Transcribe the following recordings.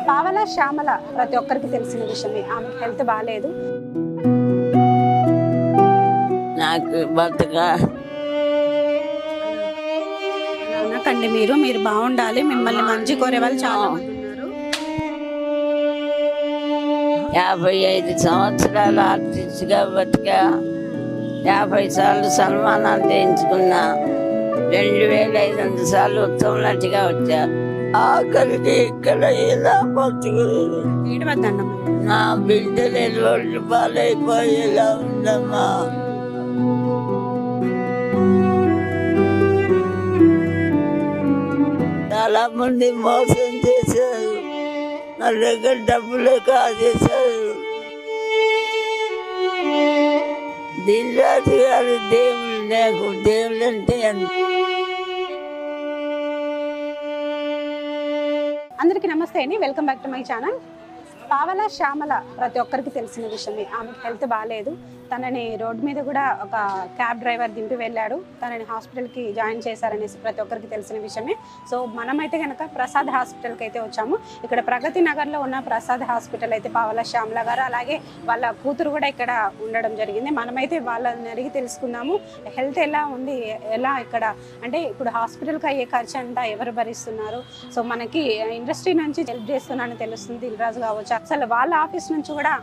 పావల శ్యామల ప్రతి ఒక్కరికి తెలిసిన విషయమే. ఆమె హెల్త్ బాగాలేదు. నాకు అనకండి, మీరు బాగుండాలి. మిమ్మల్ని మంచి కోరే వాళ్ళు చాలా మంది ఉన్నారు. 55 సంవత్సరాలు ఆర్టిస్ట్గా బతికా. 50 సార్లు సన్మానాలు చేయించుకున్నా. 2500 సార్లు ఉత్తమ నటిగా వచ్చా. ఆఖరికి ఇక్కడ ఇలా బతుకులేదు. నా బిడ్డలు రోజులు బాలైపోయేలా ఉందమ్మా. చాలా మంది మోసం చేశారు. నా దగ్గర డబ్బులు కాజేశారు. దిల్రాజు గారు దేవుళ్ళు. నాకు దేవుళ్ళు అంటే అందరికీ నమస్తే అండి, welcome back to my channel. పావల శ్యామల ప్రతి ఒక్కరికి తెలిసిన విషయమే. ఆమెకు హెల్త్ బాగాలేదు. తనని రోడ్డు మీద కూడా ఒక క్యాబ్ డ్రైవర్ దింపి వెళ్ళాడు. తనని హాస్పిటల్కి జాయిన్ చేశారనేసి ప్రతి ఒక్కరికి తెలిసిన విషయమే. సో మనమైతే కనుక ప్రసాద్ హాస్పిటల్కి అయితే వచ్చాము. ఇక్కడ ప్రగతి నగర్లో ఉన్న ప్రసాద్ హాస్పిటల్ అయితే పావల శ్యామల గారు అలాగే వాళ్ళ కూతురు కూడా ఇక్కడ ఉండడం జరిగింది. మనమైతే వాళ్ళని అడిగి తెలుసుకుందాము హెల్త్ ఎలా ఉంది, ఎలా ఇక్కడ అంటే ఇప్పుడు హాస్పిటల్కి అయ్యే ఖర్చు అంతా ఎవరు భరిస్తున్నారు. సో మనకి ఇండస్ట్రీ నుంచి హెల్ప్ చేస్తున్నారని తెలుస్తుంది. దిల్రాజు కావచ్చు, అసలు వాళ్ళ ఆఫీస్ నుంచి కూడా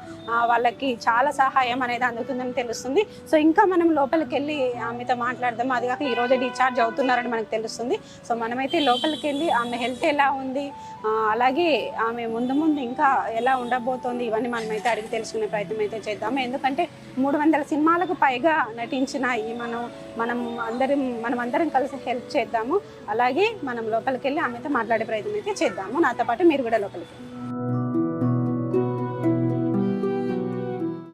వాళ్ళకి చాలా సహాయం అనేది అందుతుందని తెలుస్తుంది. సో ఇంకా మనం లోపలికి వెళ్ళి ఆమెతో మాట్లాడదాం. అది కాక ఈరోజు డిశ్చార్జ్ అవుతున్నారని మనకు తెలుస్తుంది. సో మనమైతే లోపలికి వెళ్ళి ఆమె హెల్త్ ఎలా ఉంది, అలాగే ఆమె ముందు ఇంకా ఎలా ఉండబోతోంది, ఇవన్నీ మనమైతే అడిగి తెలుసుకునే ప్రయత్నం అయితే చేద్దాము. ఎందుకంటే 300 సినిమాలకు పైగా నటించిన ఈ మనం అందరం కలిసి హెల్ప్ చేద్దాము. అలాగే మనం లోపలికి వెళ్ళి ఆమెతో మాట్లాడే ప్రయత్నం అయితే చేద్దాము. నాతో పాటు మీరు కూడా లోపలికి.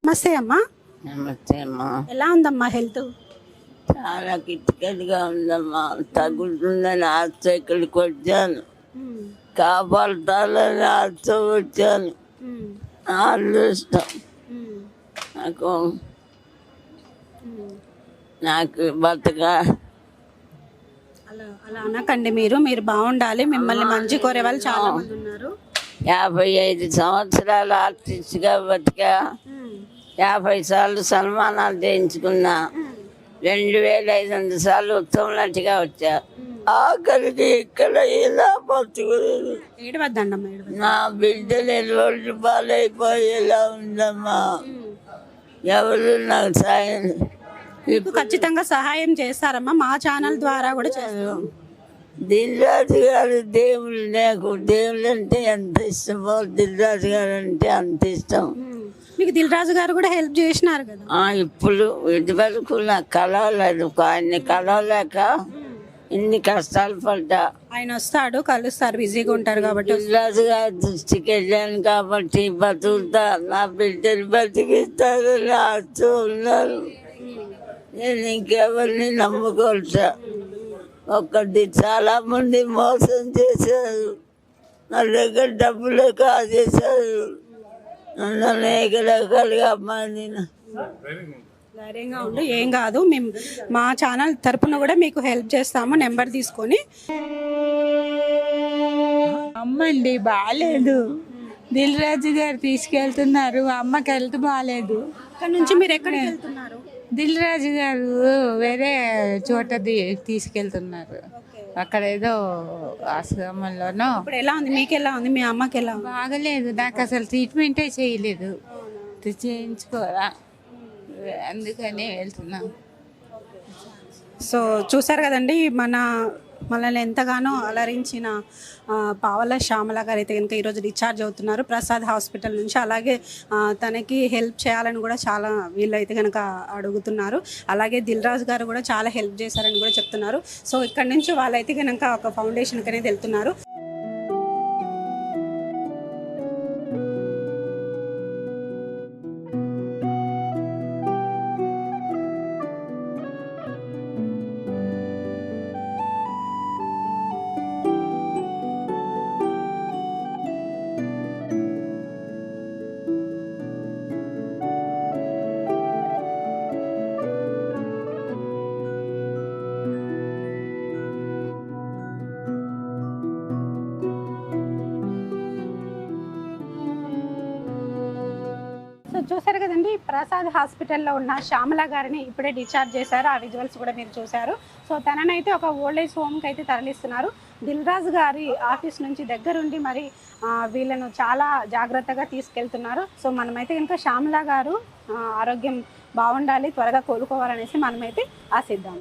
నమస్తే అమ్మా. నమస్తే అమ్మా. ఎలా ఉందమ్మా హెల్త్? చాలా కిటికలుగా ఉందమ్మా. తగ్గుతుందని ఆశ ఇక్కడికి వచ్చాను. కాపాడుతాలని ఆశ వచ్చాను. అదృష్టం నాకు బతక. అలా అనకండి, మీరు బాగుండాలి. మిమ్మల్ని మంచి కోరే వాళ్ళు చాలా మంది ఉన్నారు. 55 సంవత్సరాలు ఆర్టిస్ట్గా బతికా. 50 సార్లు సన్మానాలు చేయించుకున్నా. 2500 సార్లు ఉత్తమ నటిగా వచ్చా. ఆఖరికి ఇక్కడ ఇలా బతుకులేదు. నా బిడ్డలు రోజులు బాలైపోయేలా ఉందమ్మా. ఎవరు నాకు సాయం ఖచ్చితంగా సహాయం చేస్తారమ్మా. మా ఛానల్ ద్వారా కూడా చేస్తాం. దిల్రాజు గారు దేవుళ్ళు. నాకు దేవుళ్ళు అంటే ఎంత ఇష్టమో దిల్రాజు గారు అంటే అంత ఇష్టం. మీకు దిల్రాజు గారు కూడా హెల్ప్ చేసినారు కదా. ఇప్పుడు ఇదివరకు నాకు కలవలేదు. ఆయన్ని కలవలేక ఇన్ని కష్టాలు పడ్డా. ఆయన వస్తాడు, కలుస్తారు, బిజీగా ఉంటారు కాబట్టి. దిల్రాజు గారి దృష్టికి వెళ్ళాను కాబట్టి బతుకుతా. నా బిడ్డలు బతికిస్తారు. రాస్తూ ఉన్నారు. నేను ఇంకెవరిని నమ్ముకోవచ్చా. ఒకటి చాలా మంది మోసం చేశారు. నా దగ్గర డబ్బులు కాజేశారు. నన్ను అనేక రకాలుగా అమ్మాయి. ధైర్యంగా ఉండు, ఏం కాదు. మేము మా ఛానల్ తరపున కూడా మీకు హెల్ప్ చేస్తాము. నెంబర్ తీసుకొని. అమ్మండి బాగాలేదు. దిల్రాజు గారు తీసుకెళ్తున్నారు. అమ్మకి హెల్త్ బాగాలేదు. ఇక్కడ నుంచి మీరు ఎక్కడికి వెళ్తున్నారు? దిల్రాజు గారు వేరే చోట తీసుకెళ్తున్నారు. అక్కడ ఏదో ఆశ్రమంలోనో. ఇప్పుడు ఎలా ఉంది, మీకు ఎలా ఉంది, మీ అమ్మకి ఎలా ఉంది? బాగలేదు. నాకు అసలు ట్రీట్మెంటే చేయలేదు. చేయించుకోరా, అందుకని వెళ్తున్నాం. సో చూసారు కదండి, మనల్ని ఎంతగానో అలరించిన పావల శ్యామల గారు అయితే కనుక ఈరోజు డిశ్చార్జ్ అవుతున్నారు ప్రసాద్ హాస్పిటల్ నుంచి. అలాగే తనకి హెల్ప్ చేయాలని కూడా చాలా వీళ్ళైతే కనుక అడుగుతున్నారు. అలాగే దిల్రాజు గారు కూడా చాలా హెల్ప్ చేశారని కూడా చెప్తున్నారు. సో ఇక్కడ నుంచి వాళ్ళైతే కనుక ఒక ఫౌండేషన్కి అనేది వెళ్తున్నారు. చూసారు కదండి, ప్రసాద్ హాస్పిటల్లో ఉన్న శ్యామల గారిని ఇప్పుడే డిశ్చార్జ్ చేశారు. ఆ విజువల్స్ కూడా మీరు చూశారు. సో తననైతే ఒక ఓల్డేజ్ హోమ్కి అయితే తరలిస్తున్నారు. దిల్ రాజు గారి ఆఫీస్ నుంచి దగ్గరుండి మరి వీళ్ళను చాలా జాగ్రత్తగా తీసుకెళ్తున్నారు. సో మనమైతే కనుక శ్యామల గారు ఆరోగ్యం బాగుండాలి, త్వరగా కోలుకోవాలనేసి మనమైతే ఆశిద్దాము.